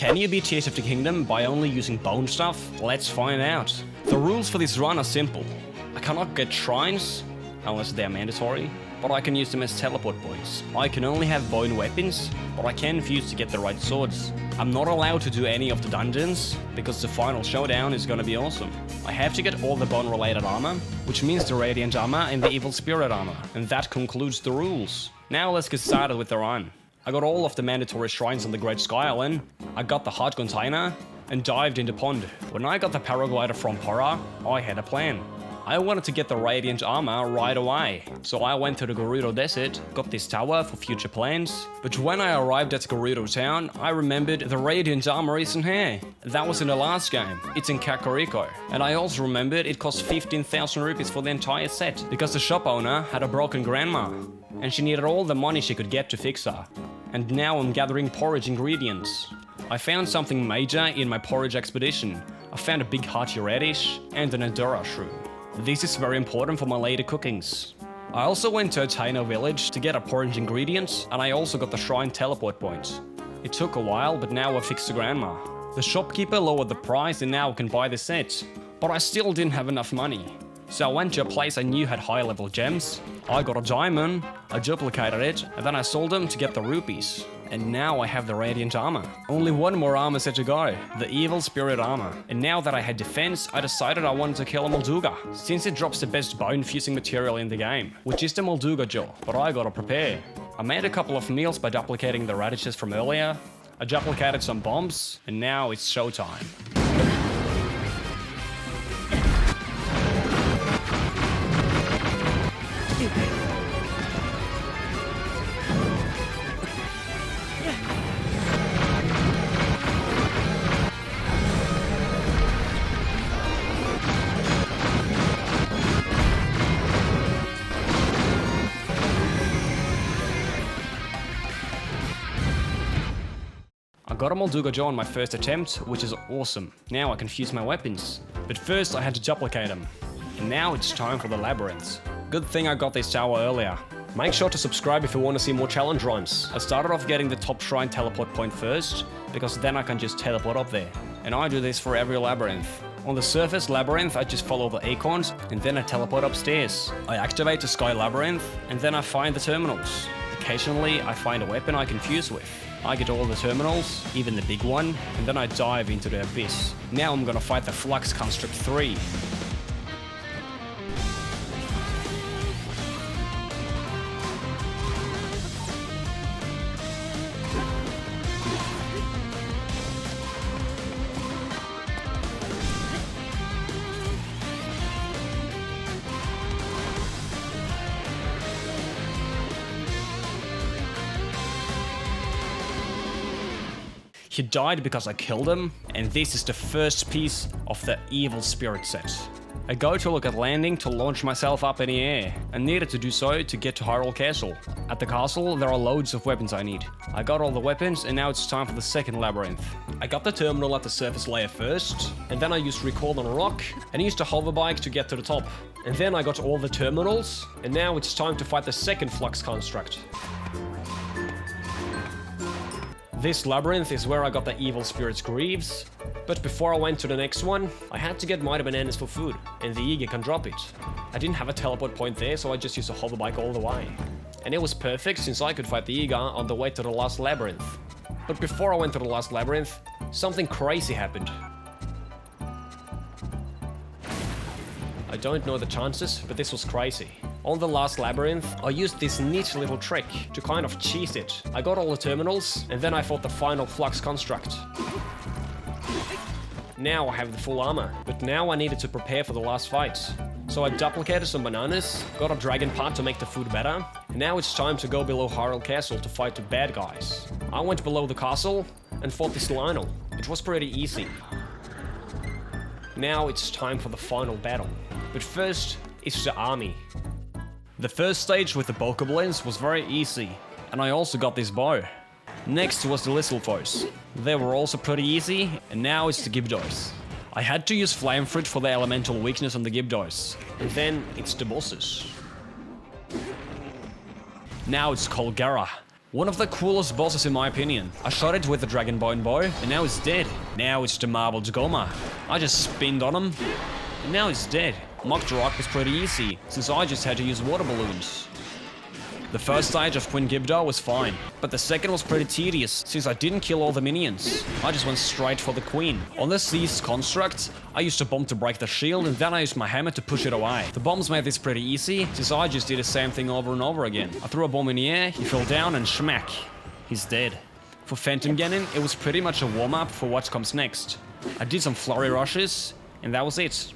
Can you beat Tears of the Kingdom by only using bone stuff? Let's find out. The rules for this run are simple. I cannot get shrines, unless they're mandatory, but I can use them as teleport points. I can only have bone weapons, but I can fuse to get the right swords. I'm not allowed to do any of the dungeons, because the final showdown is gonna be awesome. I have to get all the bone related armor, which means the radiant armor and the evil spirit armor. And that concludes the rules. Now let's get started with the run. I got all of the mandatory shrines on the Great Sky Island, I got the heart container, and dived in the pond. When I got the paraglider from Pora, I had a plan. I wanted to get the radiant armor right away, so I went to the Gerudo Desert, got this tower for future plans, but when I arrived at Gerudo Town, I remembered the radiant armor isn't here. That was in the last game, it's in Kakariko. And I also remembered it cost 15,000 rupees for the entire set, because the shop owner had a broken grandma, and she needed all the money she could get to fix her. And now I'm gathering porridge ingredients. I found something major in my porridge expedition. I found a big hearty radish and an Adora shroom. This is very important for my later cookings. I also went to a Taino village to get a porridge ingredients, and I also got the shrine teleport point. It took a while, but now I fixed the grandma. The shopkeeper lowered the price and now I can buy the set. But I still didn't have enough money. So I went to a place I knew had high level gems. I got a diamond, I duplicated it, and then I sold them to get the rupees. And now I have the radiant armor. Only one more armor set to go, the evil spirit armor. And now that I had defense, I decided I wanted to kill a Molduga, since it drops the best bone fusing material in the game, which is the Molduga jaw, but I gotta prepare. I made a couple of meals by duplicating the radishes from earlier, I duplicated some bombs, and now it's showtime. I got a Molduga jaw on my first attempt, which is awesome. Now I can fuse my weapons. But first I had to duplicate them. And now it's time for the labyrinths. Good thing I got this tower earlier. Make sure to subscribe if you want to see more challenge runs. I started off getting the top shrine teleport point first, because then I can just teleport up there. And I do this for every labyrinth. On the surface labyrinth, I just follow the acorns, and then I teleport upstairs. I activate the sky labyrinth, and then I find the terminals. Occasionally, I find a weapon I can fuse with. I get all the terminals, even the big one, and then I dive into the abyss. Now I'm gonna fight the Flux Construct 3. He died because I killed him, and this is the first piece of the evil spirit set. I go to look at landing to launch myself up in the air, and needed to do so to get to Hyrule Castle. At the castle, there are loads of weapons I need. I got all the weapons, and now it's time for the second labyrinth. I got the terminal at the surface layer first, and then I used Recall on a rock, and used a hoverbike to get to the top. And then I got all the terminals, and now it's time to fight the second Flux Construct. This labyrinth is where I got the evil spirit's greaves, but before I went to the next one, I had to get Mighty Bananas for food, and the Yiga can drop it. I didn't have a teleport point there, so I just used a hoverbike all the way. And it was perfect since I could fight the Yiga on the way to the last labyrinth. But before I went to the last labyrinth, something crazy happened. I don't know the chances, but this was crazy. On the last labyrinth, I used this neat little trick to kind of cheese it. I got all the terminals, and then I fought the final Flux Construct. Now I have the full armor, but now I needed to prepare for the last fight. So I duplicated some bananas, got a dragon part to make the food better, and now it's time to go below Hyrule Castle to fight the bad guys. I went below the castle and fought this Lionel. It was pretty easy. Now it's time for the final battle. But first, it's the army. The first stage with the Bokoblins was very easy, and I also got this bow. Next was the Lysselfoes. They were also pretty easy, and now it's the Gibdos. I had to use Flame Fruit for the elemental weakness on the Gibdos, and then it's the bosses. Now it's Colgera. One of the coolest bosses in my opinion. I shot it with the Dragon Bone Bow, and now it's dead. Now it's the Marbled Goma. I just spinned on him, and now he's dead. Mocked Rock was pretty easy, since I just had to use water balloons. The first stage of Queen Gibda was fine, but the second was pretty tedious, since I didn't kill all the minions. I just went straight for the queen. On the seized construct, I used a bomb to break the shield, and then I used my hammer to push it away. The bombs made this pretty easy, since I just did the same thing over and over again. I threw a bomb in the air, he fell down, and schmack, he's dead. For Phantom Ganon, it was pretty much a warm-up for what comes next. I did some flurry rushes, and that was it.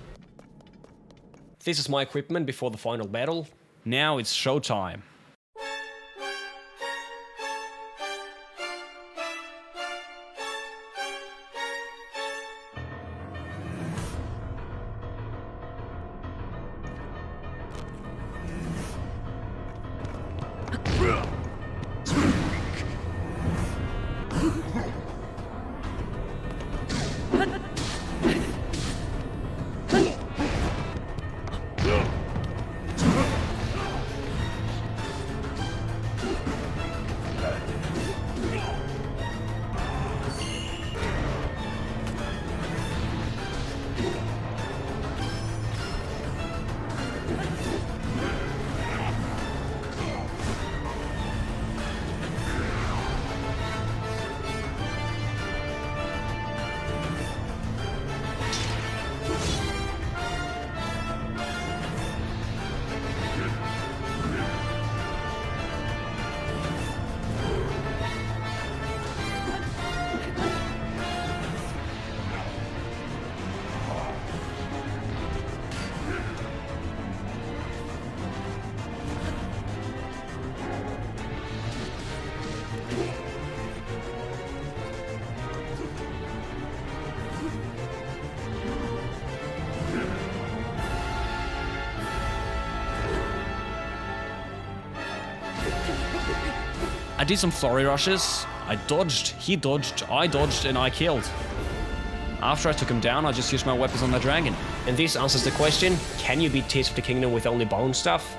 This is my equipment before the final battle. Now it's showtime. I did some flurry rushes, I dodged, he dodged, I dodged, and I killed. After I took him down, I just used my weapons on the dragon. And this answers the question, can you beat Tears of the Kingdom with only bone stuff?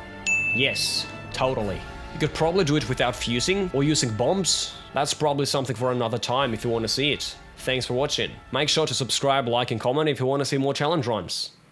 Yes, totally. You could probably do it without fusing or using bombs. That's probably something for another time if you want to see it. Thanks for watching. Make sure to subscribe, like and comment if you want to see more challenge runs.